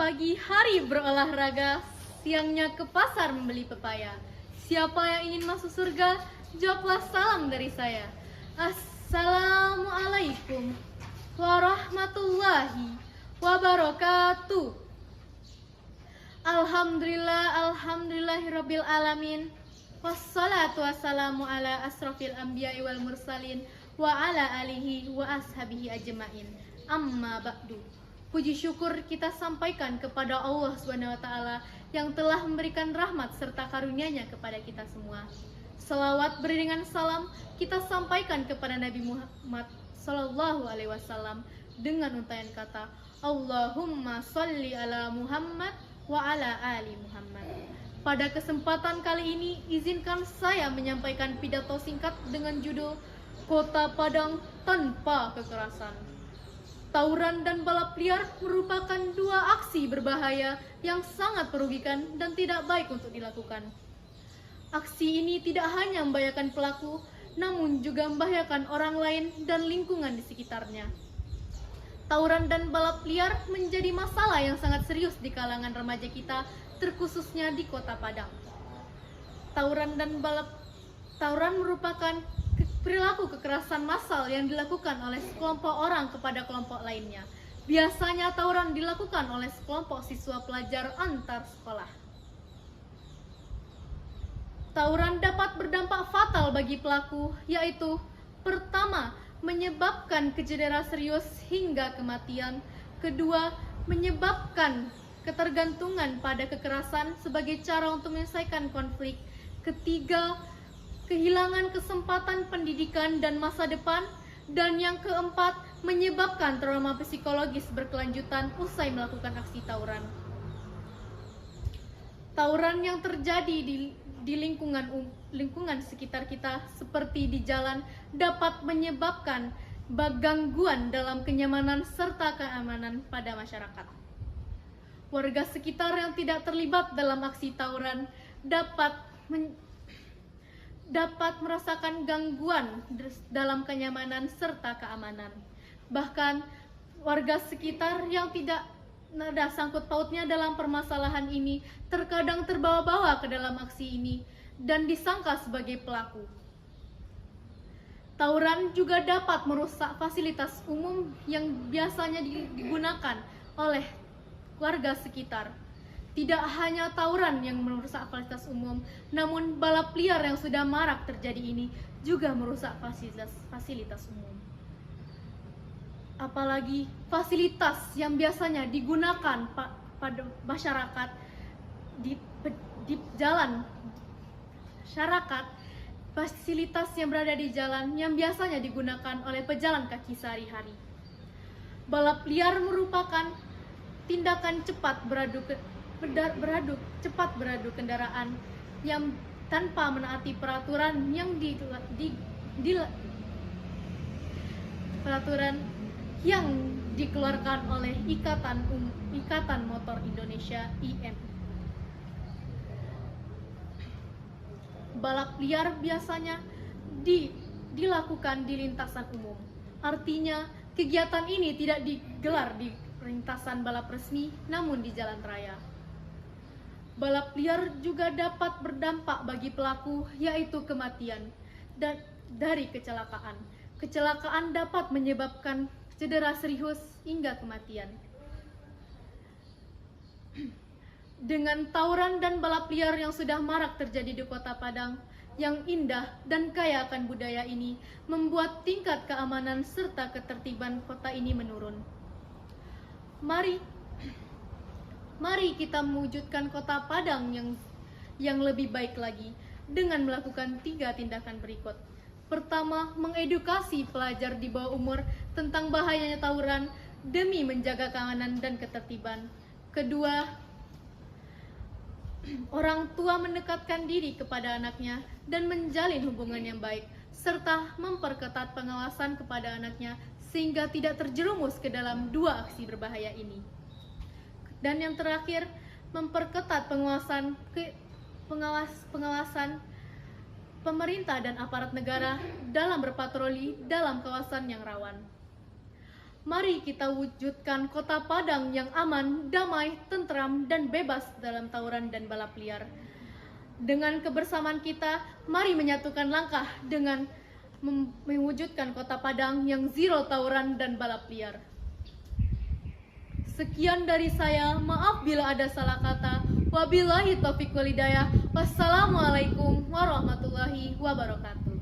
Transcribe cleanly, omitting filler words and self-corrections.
Pagi hari berolahraga, siangnya ke pasar membeli pepaya. Siapa yang ingin masuk surga, jawablah salam dari saya. Assalamualaikum warahmatullahi wabarakatuh. Alhamdulillahirabbil alamin. Wassalatu wassalamu ala asrofil anbiya'i wal mursalin wa ala alihi wa ashabihi ajmain. Amma ba'du. Puji syukur kita sampaikan kepada Allah SWT yang telah memberikan rahmat serta karunia-Nya kepada kita semua. Selawat beriringan salam kita sampaikan kepada Nabi Muhammad Sallallahu Alaihi Wasallam dengan untayan kata Allahumma sholli ala Muhammad wa ala ali Muhammad. Pada kesempatan kali ini izinkan saya menyampaikan pidato singkat dengan judul Kota Padang Tanpa Kekerasan. Tawuran dan balap liar merupakan dua aksi berbahaya yang sangat merugikan dan tidak baik untuk dilakukan. Aksi ini tidak hanya membahayakan pelaku, namun juga membahayakan orang lain dan lingkungan di sekitarnya. Tawuran dan balap liar menjadi masalah yang sangat serius di kalangan remaja kita, terkhususnya di Kota Padang. Tawuran merupakan perilaku kekerasan massal yang dilakukan oleh sekelompok orang kepada kelompok lainnya. Biasanya tawuran dilakukan oleh sekelompok siswa pelajar antar sekolah. Tawuran dapat berdampak fatal bagi pelaku, yaitu pertama, menyebabkan kecedera serius hingga kematian. Kedua, menyebabkan ketergantungan pada kekerasan sebagai cara untuk menyelesaikan konflik. Ketiga, kehilangan kesempatan pendidikan dan masa depan. Dan yang keempat, menyebabkan trauma psikologis berkelanjutan usai melakukan aksi tawuran. Tawuran yang terjadi di lingkungan sekitar kita seperti di jalan dapat menyebabkan gangguan dalam kenyamanan serta keamanan pada masyarakat. Warga sekitar yang tidak terlibat dalam aksi tawuran dapat merasakan gangguan dalam kenyamanan serta keamanan. Bahkan warga sekitar yang tidak ada sangkut pautnya dalam permasalahan ini terkadang terbawa-bawa ke dalam aksi ini dan disangka sebagai pelaku. Tawuran juga dapat merusak fasilitas umum yang biasanya digunakan oleh warga sekitar. Tidak hanya tawuran yang merusak fasilitas umum, namun balap liar yang sudah marak terjadi ini juga merusak fasilitas umum. Apalagi fasilitas yang biasanya digunakan pada masyarakat di jalan masyarakat, fasilitas yang berada di jalan yang biasanya digunakan oleh pejalan kaki sehari-hari. Balap liar merupakan tindakan cepat beradu kendaraan yang tanpa menaati peraturan yang dikeluarkan oleh Ikatan Motor Indonesia (IMI). Balap liar biasanya dilakukan di lintasan umum. Artinya, kegiatan ini tidak digelar di lintasan balap resmi, namun di jalan raya. Balap liar juga dapat berdampak bagi pelaku, yaitu kematian dari kecelakaan. Kecelakaan dapat menyebabkan cedera serius hingga kematian. Dengan tawuran dan balap liar yang sudah marak terjadi di Kota Padang, yang indah dan kaya akan budaya ini membuat tingkat keamanan serta ketertiban kota ini menurun. Mari kita mewujudkan Kota Padang yang lebih baik lagi dengan melakukan 3 tindakan berikut. Pertama, mengedukasi pelajar di bawah umur tentang bahayanya tawuran demi menjaga keamanan dan ketertiban. Kedua, orang tua mendekatkan diri kepada anaknya dan menjalin hubungan yang baik, serta memperketat pengawasan kepada anaknya sehingga tidak terjerumus ke dalam 2 aksi berbahaya ini. Dan yang terakhir, memperketat pengawasan pemerintah dan aparat negara dalam berpatroli dalam kawasan yang rawan. Mari kita wujudkan Kota Padang yang aman, damai, tentram, dan bebas dalam tawuran dan balap liar. Dengan kebersamaan kita, mari menyatukan langkah dengan mewujudkan Kota Padang yang zero tawuran dan balap liar. Sekian dari saya, maaf bila ada salah kata. Wabillahi taufiq wal hidayah. Wassalamualaikum warahmatullahi wabarakatuh.